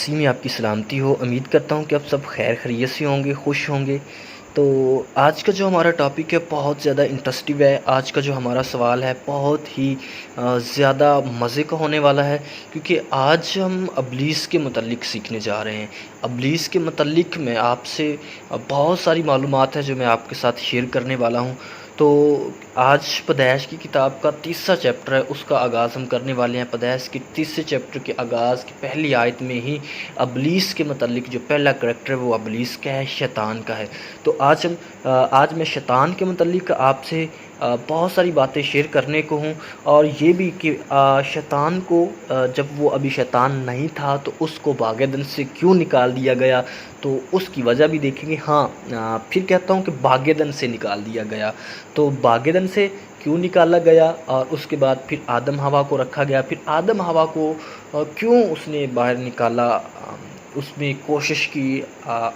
مسیح میں آپ کی سلامتی ہو۔ امید کرتا ہوں کہ آپ سب خیر خیریت سے ہوں گے، خوش ہوں گے۔ تو آج کا جو ہمارا ٹاپک ہے بہت زیادہ انٹرسٹنگ ہے۔ آج کا جو ہمارا سوال ہے بہت ہی زیادہ مزے کا ہونے والا ہے، کیونکہ آج ہم ابلیس کے متعلق سیکھنے جا رہے ہیں۔ ابلیس کے متعلق میں آپ سے بہت ساری معلومات ہیں جو میں آپ کے ساتھ شیئر کرنے والا ہوں۔ تو آج پیدائش کی کتاب کا 30واں چیپٹر ہے، اس کا آغاز ہم کرنے والے ہیں۔ پیدائش کے 30ویں چیپٹر کے آغاز کی پہلی آیت میں ہی ابلیس کے متعلق جو پہلا کریکٹر ہے وہ ابلیس کا ہے، شیطان کا ہے۔ تو آج میں شیطان کے متعلق آپ سے بہت ساری باتیں شیئر کرنے کو ہوں، اور یہ بھی کہ شیطان کو جب وہ ابھی شیطان نہیں تھا تو اس کو باغ عدن سے کیوں نکال دیا گیا، تو اس کی وجہ بھی دیکھیں گے۔ پھر کہتا ہوں کہ باغ عدن سے نکال دیا گیا، تو باغ عدن سے کیوں نکالا گیا، اور اس کے بعد پھر آدم حوا کو رکھا گیا۔ پھر آدم حوا کو کیوں اس نے باہر نکالا، اس میں کوشش کی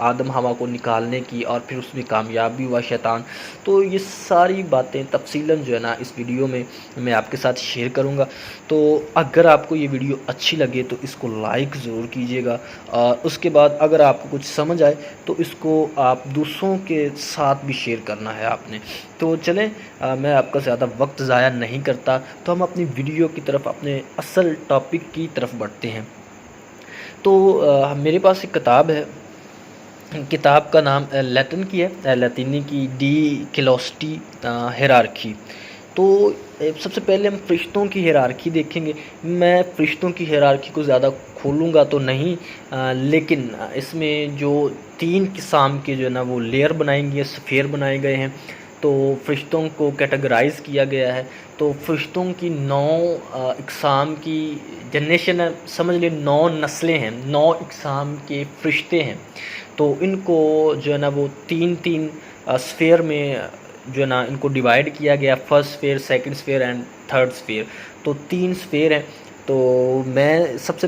آدم حوا کو نکالنے کی، اور پھر اس میں کامیاب بھی ہوا شیطان۔ تو یہ ساری باتیں تفصیلاً جو ہے نا اس ویڈیو میں آپ کے ساتھ شیئر کروں گا۔ تو اگر آپ کو یہ ویڈیو اچھی لگے تو اس کو لائک ضرور کیجیے گا، اور اس کے بعد اگر آپ کو کچھ سمجھ آئے تو اس کو آپ دوسروں کے ساتھ بھی شیئر کرنا ہے آپ نے۔ تو چلیں، میں آپ کا زیادہ وقت ضائع نہیں کرتا، تو ہم اپنی ویڈیو کی طرف، اپنے اصل ٹاپک کی طرف بڑھتے ہیں۔ تو میرے پاس ایک کتاب ہے، کتاب کا نام لیٹن کی ہے، لاطینی کی ڈی کیلوسٹی ہیرارکی۔ تو سب سے پہلے ہم فرشتوں کی ہیرارکی دیکھیں گے۔ میں فرشتوں کی ہیرارکی کو زیادہ کھولوں گا تو نہیں، لیکن اس میں جو 3 قسم کے جو ہے نا وہ لیئر بنائیں گے، سفیر بنائے گئے ہیں۔ تو فرشتوں کو کیٹیگرائز کیا گیا ہے۔ تو فرشتوں کی 9 اقسام کی جنریشن ہے، سمجھ لیں 9 نسلیں ہیں، 9 اقسام کے فرشتے ہیں۔ تو ان کو جو ہے نا وہ 3 سفیر میں جو ہے نا ان کو ڈیوائیڈ کیا گیا، فرسٹ سفیر، سیکنڈ سفیر اینڈ تھرڈ سفیر۔ تو 3 سفیر ہیں۔ تو میں سب سے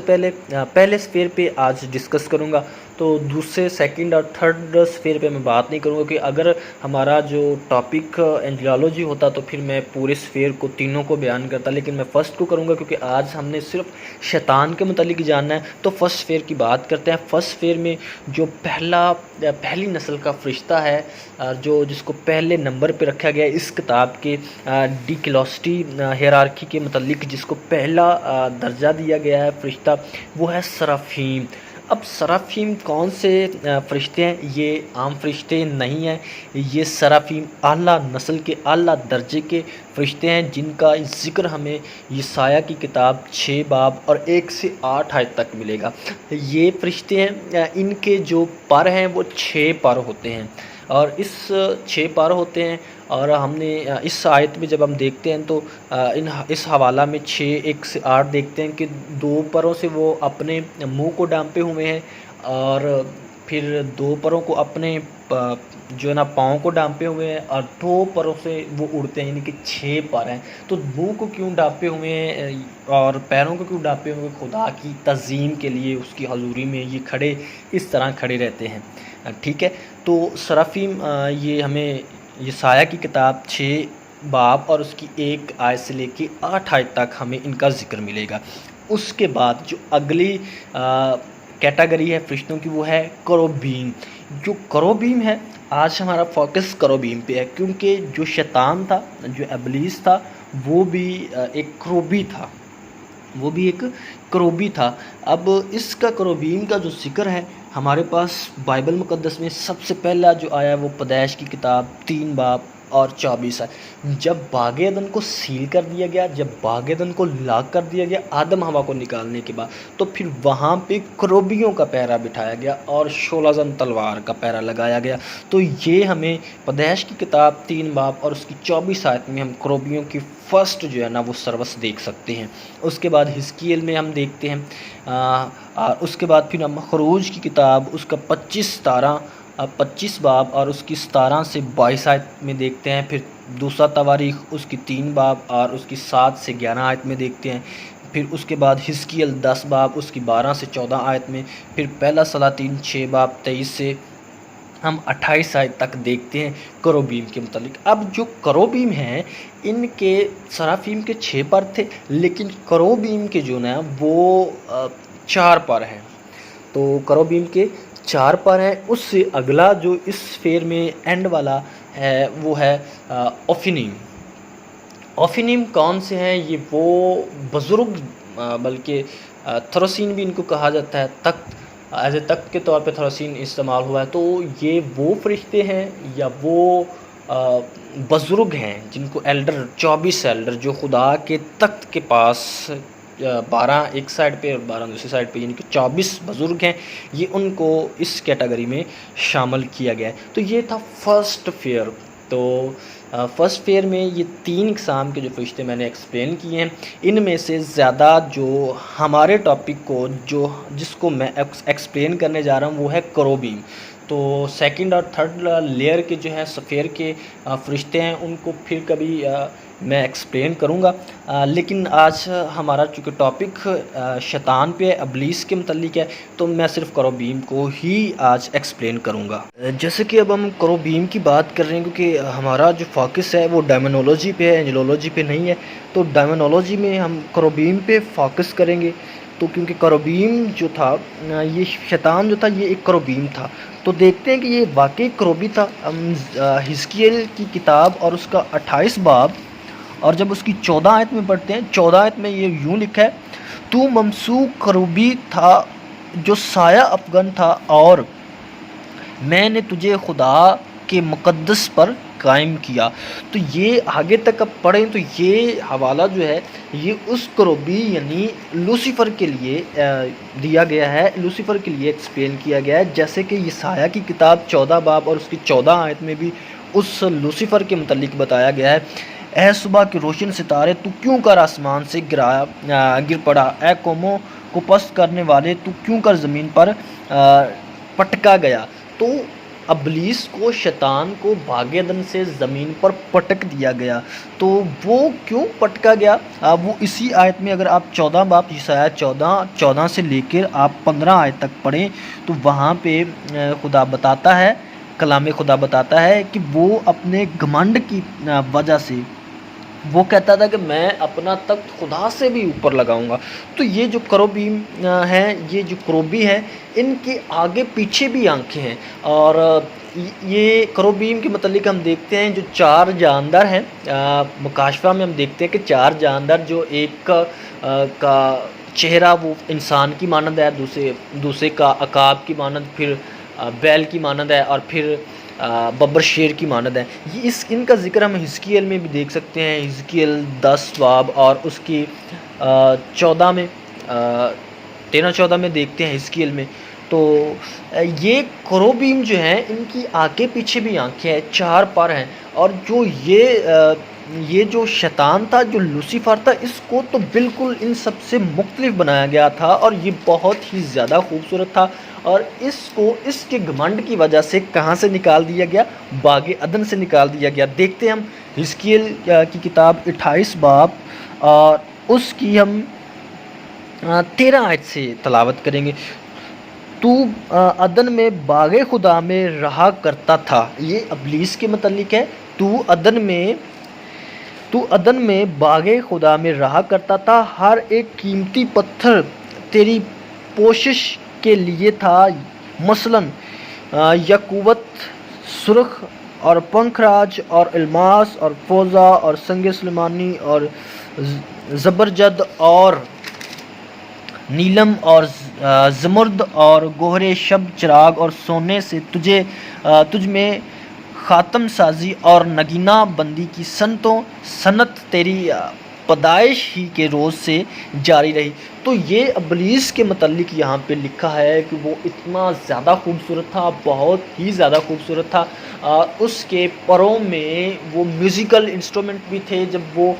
پہلے سفیر پہ آج ڈسکس کروں گا۔ تو دوسرے، سیکنڈ اور تھرڈ سفیر پہ میں بات نہیں کروں گا، کہ اگر ہمارا جو ٹاپک اینجلالوجی ہوتا تو پھر میں پورے سفیر کو تینوں کو بیان کرتا، لیکن میں فرسٹ کو کروں گا، کیونکہ آج ہم نے صرف شیطان کے متعلق جاننا ہے۔ تو فرسٹ سفیر کی بات کرتے ہیں۔ فرسٹ سفیر میں جو پہلی نسل کا فرشتہ ہے، جس کو پہلے نمبر پہ رکھا گیا ہے اس کتاب کے ڈی کیلوسٹی ہیرارکی کے متعلق، جس کو پہلا درجہ دیا گیا ہے فرشتہ، وہ ہے سرافیم۔ اب سرافیم کون سے فرشتے ہیں؟ یہ عام فرشتے نہیں ہیں، یہ سرافیم اعلیٰ نسل کے، اعلیٰ درجے کے فرشتے ہیں، جن کا ذکر ہمیں یسایہ کی کتاب 6 باب اور 1 سے 8 آیت تک ملے گا۔ یہ فرشتے ہیں، ان کے جو پر ہیں وہ 6 پر ہوتے ہیں، اور اس 6 پر ہوتے ہیں۔ اور ہم نے اس آیت میں جب ہم دیکھتے ہیں تو اس حوالہ میں 6 1 سے 8 دیکھتے ہیں کہ 2 پروں سے وہ اپنے منہ کو ڈانپے ہوئے ہیں، اور پھر 2 پروں کو اپنے جو ہے نا پاؤں کو ڈانپے ہوئے ہیں، اور 2 پروں سے وہ اڑتے ہیں، یعنی کہ 6 پر ہیں۔ تو منہ کو کیوں ڈانپے ہوئے ہیں اور پیروں کو کیوں ڈانپے ہوئے؟ خدا کی تعظیم کے لیے، اس کی حضوری میں یہ اس طرح کھڑے رہتے ہیں، ٹھیک ہے۔ تو سرافیم یہ ہمیں یسایہ کی کتاب 6 باب اور اس کی 1 آیت سے لے کے 8 آیت تک ہمیں ان کا ذکر ملے گا۔ اس کے بعد جو اگلی کیٹیگری ہے فرشتوں کی، وہ ہے کروبیم۔ جو کروبیم ہے، آج ہمارا فوکس کروبیم پہ ہے، کیونکہ جو شیطان تھا، جو ابلیس تھا، وہ بھی ایک کروبی تھا۔ اب اس کا کروبیم کا جو ذکر ہے ہمارے پاس بائبل مقدس میں، سب سے پہلا جو آیا وہ پیدائش کی کتاب 3 باب اور 24 ہے۔ جب باغ عدن کو سیل کر دیا گیا، جب باغ عدن کو لاک کر دیا گیا آدم حوا کو نکالنے کے بعد، تو پھر وہاں پہ کروبیوں کا پہرا بٹھایا گیا اور شعلہ زن تلوار کا پہرا لگایا گیا۔ تو یہ ہمیں پیدائش کی کتاب 3 باب اور اس کی 24 آیت میں ہم کروبیوں کی فرسٹ جو ہے نا وہ سروس دیکھ سکتے ہیں۔ اس کے بعد حزقیل میں ہم دیکھتے ہیں، اس کے بعد پھر ہم خروج کی کتاب اس کا 25 باب اور اس کی 17 سے 22 آیت میں دیکھتے ہیں۔ پھر دوسرا تواریخ اس کی 3 باب اور اس کی 7 سے 11 آیت میں دیکھتے ہیں۔ پھر اس کے بعد حزقیل 10 باب اس کی 12 سے 14 آیت میں۔ پھر پہلا سلاطین 6 باب 23 سے ہم 28 آیت تک دیکھتے ہیں کروبیم کے متعلق۔ اب جو کروبیم ہیں، ان کے سرافیم کے 6 پر تھے، لیکن کروبیم کے جو نا وہ 4 پر ہیں۔ تو کروبیم کے 4 پر ہیں. اس سے اگلا جو اس فیر میں اینڈ والا ہے وہ ہے اوفینیم. اوفینیم کون سے ہیں؟ یہ وہ بزرگ بلکہ تھروسین بھی ان کو کہا جاتا ہے، تخت ایز اے تخت کے طور پہ تھروسین استعمال ہوا ہے. تو یہ وہ فرشتے ہیں یا وہ بزرگ ہیں جن کو ایلڈر 24 ایلڈر جو خدا کے تخت کے پاس 12 ایک سائڈ پہ اور 12 دوسری سائڈ پہ، یعنی کہ 24 بزرگ ہیں، یہ ان کو اس کیٹیگری میں شامل کیا گیا ہے. تو یہ تھا فرسٹ فیئر. تو فرسٹ فیئر میں یہ 3 اقسام کے جو فرشتے میں نے ایکسپلین کیے ہیں، ان میں سے زیادہ جو ہمارے ٹاپک کو جس کو میں ایکسپلین کرنے جا رہا ہوں وہ ہے کروبیم. تو سیکنڈ اور تھرڈ لیئر کے جو ہے سفیر کے فرشتے ہیں ان کو پھر کبھی میں ایکسپلین کروں گا. لیکن آج ہمارا چونکہ ٹاپک شیطان پہ ابلیس کے متعلق ہے تو میں صرف کروبیم کو ہی آج ایکسپلین کروں گا. جیسے کہ اب ہم کروبیم کی بات کر رہے ہیں کیونکہ ہمارا جو فوکس ہے وہ ڈائمنولوجی پہ ہے، اینجلولوجی پہ نہیں ہے. تو ڈائمنولوجی میں ہم کروبیم پہ فوکس کریں گے. تو کیونکہ کروبیم جو تھا، یہ شیطان جو تھا یہ ایک کروبیم تھا. تو دیکھتے ہیں کہ یہ واقعی کروبی تھا. ہم حزقیل کی کتاب اور اس کا 28 باب اور جب اس کی 14 آیت میں پڑھتے ہیں، 14 آیت میں یہ یوں لکھا ہے: تو ممسوک کروبی تھا جو سایہ افغن تھا، اور میں نے تجھے خدا کے مقدس پر قائم کیا. تو یہ آگے تک اب پڑھیں تو یہ حوالہ جو ہے یہ اس کروبی یعنی لوسیفر کے لیے دیا گیا ہے، لوسیفر کے لیے ایکسپلین کیا گیا ہے. جیسے کہ یسایہ کی کتاب 14 باب اور اس کی 14 آیت میں بھی اس لوسیفر کے متعلق بتایا گیا ہے: اے صبح کے روشن ستارے، تو کیوں کر آسمان سے گر پڑا؟ اے قوموں کو پست کرنے والے، تو کیوں کر زمین پر پٹکا گیا؟ تو ابلیس کو، شیطان کو باغ عدن سے زمین پر پٹک دیا گیا. تو وہ کیوں پٹکا گیا؟ وہ اسی آیت میں اگر آپ 14 باب یسایہ 14 سے لے کر آپ 15 آیت تک پڑھیں تو وہاں پہ خدا بتاتا ہے، کلام خدا بتاتا ہے کہ وہ اپنے گھمنڈ کی وجہ سے وہ کہتا تھا کہ میں اپنا تخت خدا سے بھی اوپر لگاؤں گا. تو یہ جو کروبیم ہیں، یہ جو کروبی ہیں، ان کے آگے پیچھے بھی آنکھیں ہیں. اور یہ کروبیم کے متعلق ہم دیکھتے ہیں جو 4 جاندار ہیں. مکاشفہ میں ہم دیکھتے ہیں کہ 4 جاندار جو ایک کا چہرہ وہ انسان کی مانند ہے، دوسرے کا عقاب کی مانند، پھر بیل کی مانند ہے، اور پھر ببر شیر کی مانند ہے. یہ ان کا ذکر ہم حزقیل میں بھی دیکھ سکتے ہیں. حزقیل 10 باب اور اس کی 14 میں 13-14 میں دیکھتے ہیں حزقیل میں. تو یہ کروبیم جو ہیں ان کی آگے پیچھے بھی آنکھیں ہیں، 4 پر ہیں. اور جو یہ جو شیطان تھا، جو لوسیفر تھا، اس کو تو بالکل ان سب سے مختلف بنایا گیا تھا اور یہ بہت ہی زیادہ خوبصورت تھا. اور اس کو اس کے گھمنڈ کی وجہ سے کہاں سے نکال دیا گیا؟ باغ عدن سے نکال دیا گیا. دیکھتے ہیں ہم حزقیل کی کتاب 28 باب اور اس کی ہم 13 آیت سے تلاوت کریں گے. تو عدن میں باغ خدا میں رہا کرتا تھا. یہ ابلیس کے متعلق ہے. تو عدن میں باغ خدا میں رہا کرتا تھا، ہر ایک قیمتی پتھر تیری پوشش کے لیے تھا، مثلاً یاقوت سرخ اور پنکھ راج اور الماس اور فوزہ اور سنگ سلیمانی اور زبرجد اور نیلم اور زمرد اور گوہر شب چراغ اور سونے سے تجھ میں خاتم سازی اور نگینہ بندی کی صنعت تیری پیدائش ہی کے روز سے جاری رہی. تو یہ ابلیس کے متعلق یہاں پہ لکھا ہے کہ وہ اتنا زیادہ خوبصورت تھا، بہت ہی زیادہ خوبصورت تھا. اس کے پروں میں وہ میوزیکل انسٹرومنٹ بھی تھے. جب وہ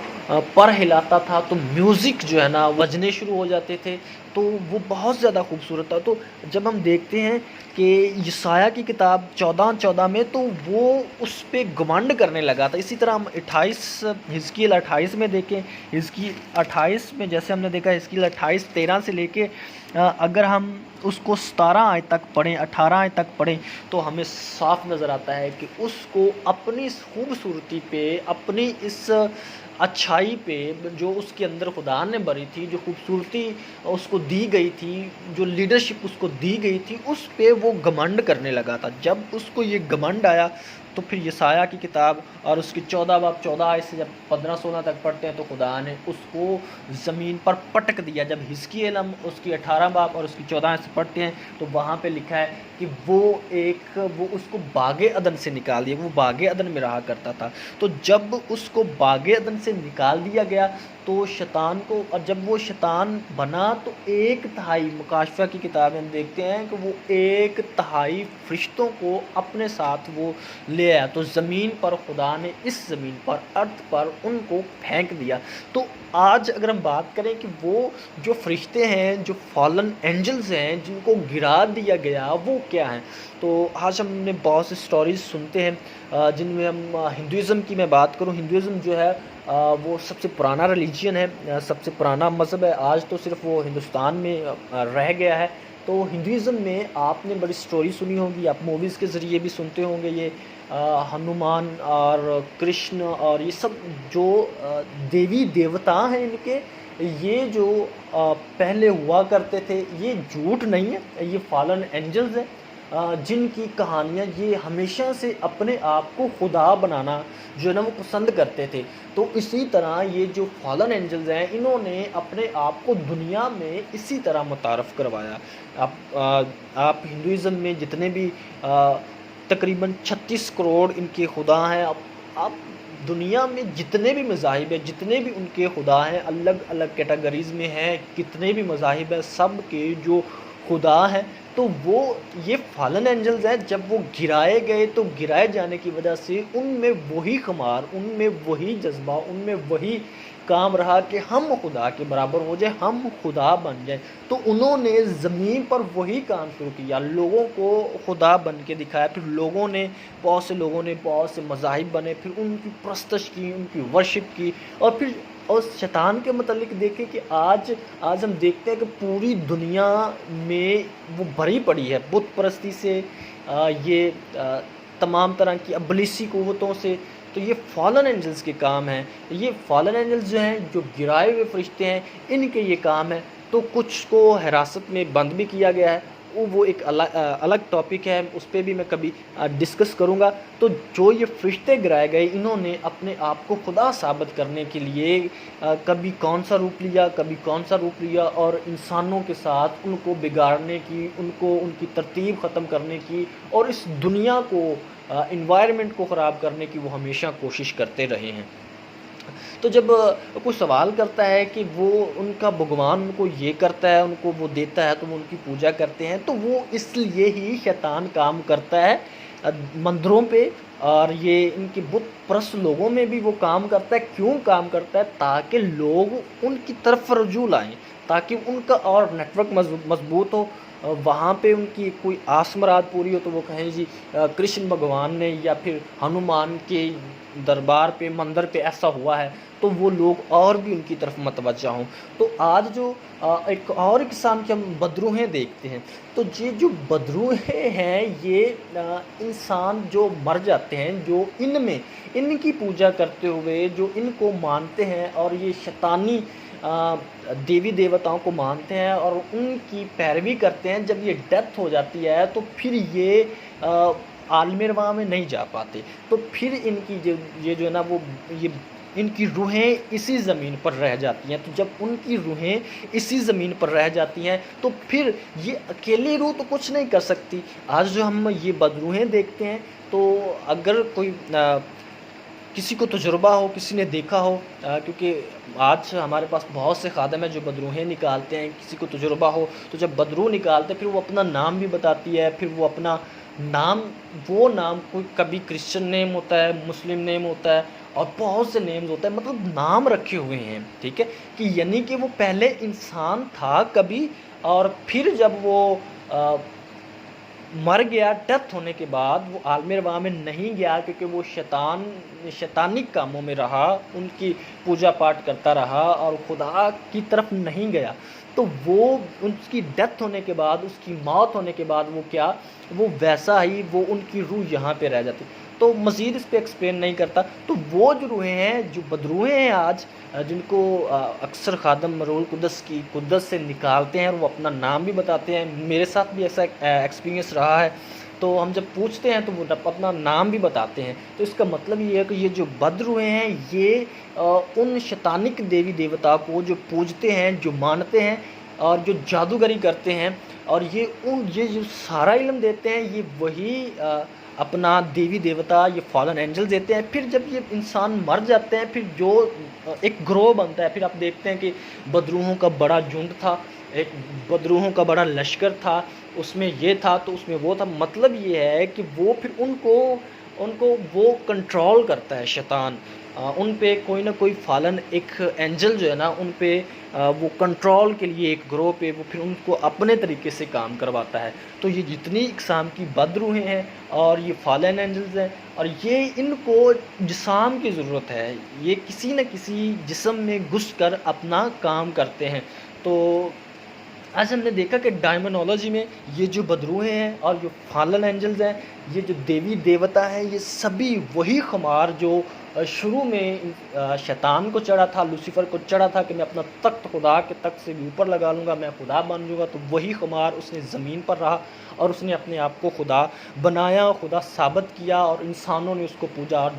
پر ہلاتا تھا تو میوزک جو ہے نا بجنے شروع ہو جاتے تھے. تو وہ بہت زیادہ خوبصورت تھا. تو جب ہم دیکھتے ہیں کہ یسایہ کی کتاب 14 میں تو وہ اس پہ گھمنڈ کرنے لگا تھا. اسی طرح ہم حزقیل 28 میں دیکھیں، حزقیل 28 میں جیسے ہم نے دیکھا حزقیل 28 28-13 سے لے کے اگر ہم اس کو 17 آیت تک پڑھیں، 18 آیت تک پڑھیں تو ہمیں صاف نظر آتا ہے کہ اس کو اپنی اس خوبصورتی پہ، اپنی اس اچھائی پہ جو اس کے اندر خدا نے بری تھی، جو خوبصورتی اس کو دی گئی تھی، جو لیڈرشپ اس کو دی گئی تھی، اس پہ وہ گھمنڈ کرنے لگا تھا۔ جب اس کو یہ گھمنڈ آیا تو پھر یسایہ کی کتاب اور اس کی 14 باب 14 آیت سے جب 15-16 تک پڑھتے ہیں تو خدا نے اس کو زمین پر پٹک دیا۔ جب حزقیل ہم اس کی 18 باب اور اس کی 14 آیت سے پڑھتے ہیں تو وہاں پہ لکھا ہے کہ وہ اس کو باغ عدن سے نکال دیا، وہ باغ عدن میں رہا کرتا تھا۔ تو جب اس کو باغ عدن سے نکال دیا گیا تو شیطان کو، اور جب وہ شیطان بنا تو 1/3 مکاشفہ کی کتاب میں ہم دیکھتے ہیں کہ وہ 1/3 فرشتوں کو اپنے ساتھ وہ لے آیا۔ تو زمین پر خدا نے اس زمین پر، ارتھ پر ان کو پھینک دیا۔ تو آج اگر ہم بات کریں کہ وہ جو فرشتے ہیں، جو فالن اینجلز ہیں، جن کو گرا دیا گیا، وہ کیا ہیں، تو آج ہم نے بہت سی سٹوریز سنتے ہیں جن میں ہم ہندوازم کی میں بات کروں، ہندوازم جو ہے وہ سب سے پرانا ریلیجین ہے، سب سے پرانا مذہب ہے۔ آج تو صرف وہ ہندوستان میں رہ گیا ہے۔ تو ہندوازم میں آپ نے بڑی سٹوری سنی ہوگی، آپ موویز کے ذریعے بھی سنتے ہوں گے، یہ ہنومان اور کرشن اور یہ سب جو دیوی دیوتا ہیں ان کے، یہ جو پہلے ہوا کرتے تھے، یہ جھوٹ نہیں ہے، یہ فالن اینجلز ہیں جن کی کہانیاں یہ ہمیشہ سے اپنے آپ کو خدا بنانا جو ہے نا وہ پسند کرتے تھے۔ تو اسی طرح یہ جو فالن اینجلز ہیں انہوں نے اپنے آپ کو دنیا میں اسی طرح متعارف کروایا۔ آپ ہندوازم میں جتنے بھی تقریباً 36 کروڑ ان کے خدا ہیں، آپ دنیا میں جتنے بھی مذاہب ہیں، جتنے بھی ان کے خدا ہیں، الگ الگ کیٹیگریز میں ہیں، کتنے بھی مذاہب ہیں، سب کے جو خدا ہیں تو وہ یہ فالن اینجلز ہیں۔ جب وہ گرائے گئے تو گرائے جانے کی وجہ سے ان میں وہی خمار، ان میں وہی جذبہ، ان میں وہی کام رہا کہ ہم خدا کے برابر ہو جائیں، ہم خدا بن جائیں۔ تو انہوں نے زمین پر وہی کام شروع کیا، لوگوں کو خدا بن کے دکھایا۔ پھر لوگوں نے، بہت سے لوگوں نے بہت سے مذاہب بنے، پھر ان کی پرستش کی، ان کی ورشپ کی، اور شیطان کے متعلق دیکھیں کہ آج ہم دیکھتے ہیں کہ پوری دنیا میں وہ بھری پڑی ہے بت پرستی سے، یہ تمام طرح کی ابلیسی قوتوں سے۔ تو یہ فالن اینجلز کے کام ہیں، یہ فالن اینجلز جو ہیں، جو گرائے ہوئے فرشتے ہیں، ان کے یہ کام ہے۔ تو کچھ کو حراست میں بند بھی کیا گیا ہے، وہ ایک الگ ٹاپک ہے، اس پہ بھی میں کبھی ڈسکس کروں گا۔ تو جو یہ فرشتے گرائے گئے، انہوں نے اپنے آپ کو خدا ثابت کرنے کے لیے کبھی کون سا روپ لیا، کبھی کون سا روپ لیا، اور انسانوں کے ساتھ ان کو بگاڑنے کی، ان کی ترتیب ختم کرنے کی، اور اس دنیا کو، انوائرمنٹ کو خراب کرنے کی وہ ہمیشہ کوشش کرتے رہے ہیں۔ تو جب کوئی سوال کرتا ہے کہ وہ ان کا بھگوان ان کو یہ کرتا ہے، ان کو وہ دیتا ہے تو وہ ان کی پوجا کرتے ہیں، تو وہ اس لیے ہی شیطان کام کرتا ہے مندروں پہ، اور یہ ان کے بت پرست لوگوں میں بھی وہ کام کرتا ہے۔ کیوں کام کرتا ہے؟ تاکہ لوگ ان کی طرف رجوع لائیں، تاکہ ان کا اور نیٹ ورک مضبوط ہو، وہاں پہ ان کی کوئی آس مراد پوری ہو تو وہ کہیں جی کرشن بھگوان نے یا پھر ہنومان کے دربار پہ، مندر پہ ایسا ہوا ہے، تو وہ لوگ اور بھی ان کی طرف متوجہ ہوں۔ تو آج جو ایک اور قسم کے ہم بدروہیں دیکھتے ہیں، تو یہ جو بدروہیں ہیں یہ انسان جو مر جاتے ہیں، جو ان کی پوجا کرتے ہوئے جو ان کو مانتے ہیں اور یہ شیطانی دیوی دیوتاؤں کو مانتے ہیں اور ان کی پیروی کرتے ہیں، جب یہ ڈیتھ ہو جاتی ہے تو پھر یہ عالم رواں میں نہیں جا پاتے، تو پھر ان کی یہ جو ہے نا وہ ان کی روحیں اسی زمین پر رہ جاتی ہیں۔ تو جب ان کی روحیں اسی زمین پر رہ جاتی ہیں تو پھر یہ اکیلی روح تو کچھ نہیں کر سکتی۔ آج جو ہم یہ بدروہیں دیکھتے ہیں، تو اگر کوئی کسی کو تجربہ ہو، کسی نے دیکھا ہو، کیونکہ آج ہمارے پاس بہت سے خادم ہیں جو بدروہیں نکالتے ہیں، کسی کو تجربہ ہو تو جب بدروح نکالتے ہیں پھر وہ اپنا نام بھی بتاتی ہے، پھر وہ اپنا نام، وہ نام کوئی کبھی کرسچن نیم ہوتا ہے، مسلم نیم ہوتا ہے، اور بہت سے نیمز ہوتا ہے، مطلب نام رکھے ہوئے ہیں، ٹھیک ہے، کہ یعنی کہ وہ پہلے انسان تھا کبھی، اور پھر جب وہ مر گیا، ڈیتھ ہونے کے بعد وہ عالم رواں میں نہیں گیا، کیونکہ وہ شیطانی کاموں میں رہا، ان کی پوجا پاٹ کرتا رہا اور خدا کی طرف نہیں گیا۔ تو وہ اس کی ڈیتھ ہونے کے بعد، اس کی موت ہونے کے بعد وہ کیا، وہ ویسا ہی وہ ان کی روح یہاں پہ رہ جاتی۔ تو مزید اس پہ ایکسپلین نہیں کرتا۔ تو وہ جو روحیں ہیں، جو بدروحیں ہیں آج، جن کو اکثر خادم روح القدس کی قدس سے نکالتے ہیں اور وہ اپنا نام بھی بتاتے ہیں، میرے ساتھ بھی ایسا ایکسپیرینس رہا ہے۔ تو ہم جب پوچھتے ہیں تو وہ اپنا نام بھی بتاتے ہیں۔ تو اس کا مطلب یہ ہے کہ یہ جو بدروحیں ہیں، یہ ان شیطانک دیوی دیوتا کو جو پوجتے ہیں، جو مانتے ہیں اور جو جادوگری کرتے ہیں، اور یہ جو سارا علم دیتے ہیں، یہ وہی اپنا دیوی دیوتا، یہ فالن اینجل دیتے ہیں۔ پھر جب یہ انسان مر جاتے ہیں، پھر جو ایک گروہ بنتا ہے، پھر آپ دیکھتے ہیں کہ بدروحوں کا بڑا جھنڈ تھا، ایک بدروحوں کا بڑا لشکر تھا، اس میں یہ تھا تو اس میں وہ تھا۔ مطلب یہ ہے کہ وہ پھر ان کو وہ کنٹرول کرتا ہے شیطان، ان پہ کوئی نہ کوئی فالن ایک اینجل جو ہے نا، ان پہ وہ کنٹرول کے لیے ایک گروہ پہ وہ پھر ان کو اپنے طریقے سے کام کرواتا ہے۔ تو یہ جتنی اقسام کی بدروحیں ہیں اور یہ فالن اینجلز ہیں، اور یہ ان کو جسام کی ضرورت ہے، یہ کسی نہ کسی جسم میں گھس کر اپنا کام کرتے ہیں۔ تو آج ہم نے دیکھا کہ ڈائمنالوجی میں یہ جو بدروحیں ہیں اور جو فالن اینجلز ہیں، یہ جو دیوی دیوتا ہیں، یہ سبھی وہی خمار جو شروع میں شیطان کو چڑھا تھا، لوسیفر کو چڑھا تھا کہ میں اپنا تخت خدا کے تخت سے بھی اوپر لگا لوں گا، میں خدا بن جوں گا۔ تو وہی خمار اس نے زمین پر رہا اور اس نے اپنے آپ کو خدا بنایا، خدا ثابت کیا، اور انسانوں نے اس کو پوجا، اور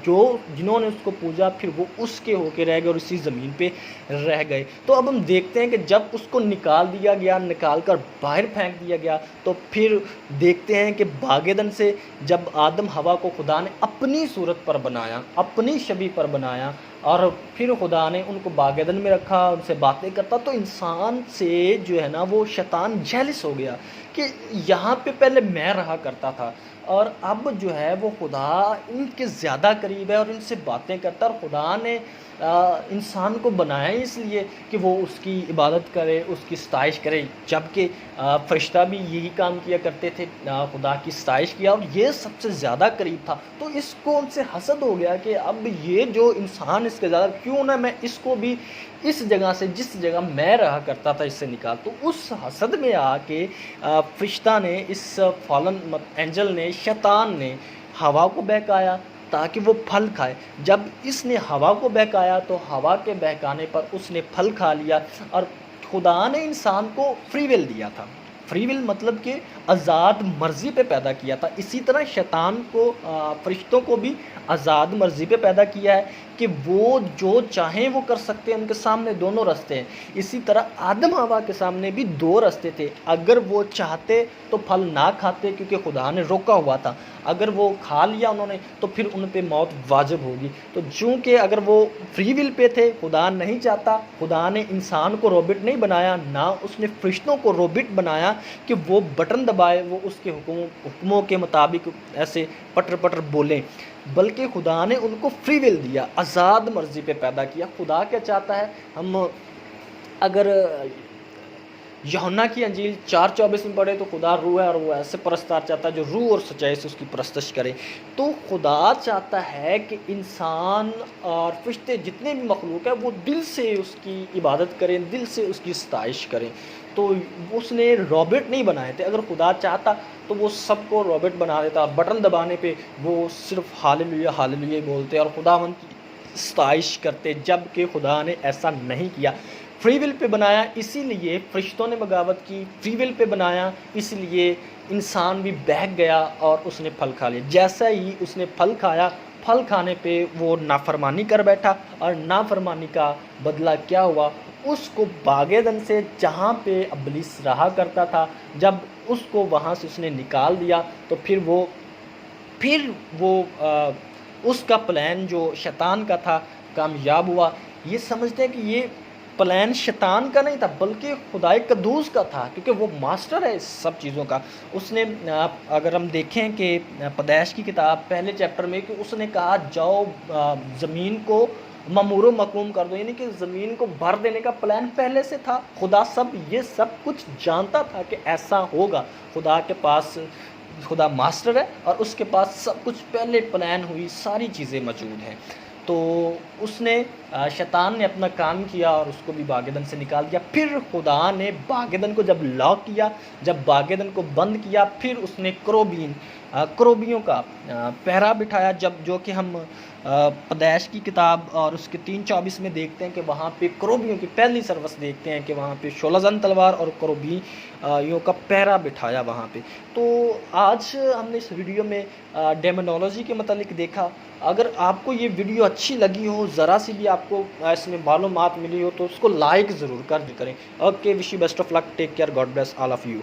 جنہوں نے اس کو پوجا پھر وہ اس کے ہو کے رہ گئے اور اسی زمین پہ رہ گئے۔ تو اب ہم دیکھتے ہیں کہ جب اس کو نکال دیا گیا، نکال کر باہر پھینک دیا گیا، تو پھر دیکھتے ہیں کہ باغ عدن سے جب آدم حوا کو خدا نے اپنی صورت پر بنایا، اپنی شبیہ پر بنایا، اور پھر خدا نے ان کو باغ عدن میں رکھا، ان سے باتیں کرتا، تو انسان سے جو ہے نا وہ شیطان جیلس ہو گیا کہ یہاں پہ پہلے میں رہا کرتا تھا، اور اب جو ہے وہ خدا ان کے زیادہ قریب ہے اور ان سے باتیں کرتا ہے۔ اور خدا نے انسان کو بنایا ہی اس لیے کہ وہ اس کی عبادت کرے، اس کی ستائش کرے، جبکہ فرشتہ بھی یہی کام کیا کرتے تھے، خدا کی ستائش کیا، اور یہ سب سے زیادہ قریب تھا۔ تو اس کو ان سے حسد ہو گیا کہ اب یہ جو انسان اس کے زیادہ، کیوں نہ میں اس کو بھی اس جگہ سے، جس جگہ میں رہا کرتا تھا، اس سے نکال۔ تو اس حسد میں آ کے فرشتہ نے، اس فالن اینجل نے، شیطان نے ہوا کو بہکایا تاکہ وہ پھل کھائے۔ جب اس نے ہوا کو بہکایا تو ہوا کے بہکانے پر اس نے پھل کھا لیا، اور خدا نے انسان کو فری ول دیا تھا۔ فری ول مطلب کہ آزاد مرضی پہ پیدا کیا تھا۔ اسی طرح شیطان کو، فرشتوں کو بھی آزاد مرضی پہ پیدا کیا ہے کہ وہ جو چاہیں وہ کر سکتے ہیں، ان کے سامنے دونوں راستے ہیں۔ اسی طرح آدم حوا کے سامنے بھی دو راستے تھے، اگر وہ چاہتے تو پھل نہ کھاتے کیونکہ خدا نے روکا ہوا تھا، اگر وہ کھا لیا انہوں نے تو پھر ان پہ موت واجب ہوگی۔ تو چونکہ اگر وہ فری ول پہ تھے، خدا نہیں چاہتا، خدا نے انسان کو روبٹ نہیں بنایا، نہ اس نے فرشتوں کو روبٹ بنایا کہ وہ بٹن دبائے، وہ اس کے حکموں کے مطابق ایسے پٹر پٹر بولیں، بلکہ خدا نے ان کو فری ول دیا، آزاد مرضی پہ پیدا کیا۔ خدا کیا چاہتا ہے، ہم اگر یوحنا کی انجیل 4:24 میں پڑھے تو خدا روح ہے اور وہ ایسے پرستار چاہتا ہے جو روح اور سچائی سے اس کی پرستش کرے۔ تو خدا چاہتا ہے کہ انسان اور فرشتے جتنے بھی مخلوق ہیں وہ دل سے اس کی عبادت کریں، دل سے اس کی ستائش کریں۔ تو اس نے روبٹ نہیں بنائے تھے، اگر خدا چاہتا تو وہ سب کو روبٹ بنا دیتا، بٹن دبانے پہ وہ صرف ہاللویہ ہاللویہ بولتے اور خداوند کی ستائش کرتے، جبکہ خدا نے ایسا نہیں کیا۔ فری ول پہ بنایا، اسی لیے فرشتوں نے بغاوت کی، فری ول پہ بنایا اس لیے انسان بھی بہک گیا اور اس نے پھل کھا لیا۔ جیسا ہی اس نے پھل کھایا، پھل کھانے پہ وہ نافرمانی کر بیٹھا، اور نافرمانی کا بدلہ کیا ہوا، اس کو باغ عدن سے جہاں پہ ابلیس رہا کرتا تھا، جب اس کو وہاں سے اس نے نکال دیا تو پھر وہ اس کا پلان جو شیطان کا تھا کامیاب ہوا۔ یہ سمجھتے ہیں کہ یہ پلان شیطان کا نہیں تھا بلکہ خدائے قدوس کا تھا، کیونکہ وہ ماسٹر ہے اس سب چیزوں کا۔ اس نے، اگر ہم دیکھیں کہ پیدائش کی کتاب پہلے چیپٹر میں، کہ اس نے کہا جاؤ زمین کو ممور و مقروم کر دو، یعنی کہ زمین کو بھر دینے کا پلان پہلے سے تھا۔ خدا یہ سب کچھ جانتا تھا کہ ایسا ہوگا۔ خدا کے پاس، خدا ماسٹر ہے اور اس کے پاس سب کچھ پہلے پلان ہوئی ساری چیزیں موجود ہیں۔ تو اس نے شیطان نے اپنا کام کیا اور اس کو بھی باغ عدن سے نکال دیا. پھر خدا نے باغ عدن کو جب لاک کیا، جب باغ عدن کو بند کیا، پھر اس نے کروبیوں کا پہرا بٹھایا، جو کہ ہم پیدائش کی کتاب اور اس کے 3:24 میں دیکھتے ہیں کہ وہاں پہ کروبیوں کی پہلی سروس دیکھتے ہیں کہ وہاں پہ 16 زن تلوار اور کروبیوں کا پہرا بٹھایا وہاں پہ. تو آج ہم نے اس ویڈیو میں ڈیمونالوجی کے متعلق دیکھا. اگر آپ کو یہ ویڈیو اچھی لگی ہو، ذرا سی بھی آپ کو اس میں معلومات ملی ہو، تو اس کو لائک ضرور کر کریں. Okay, wish you best of luck, take care, God bless all of you.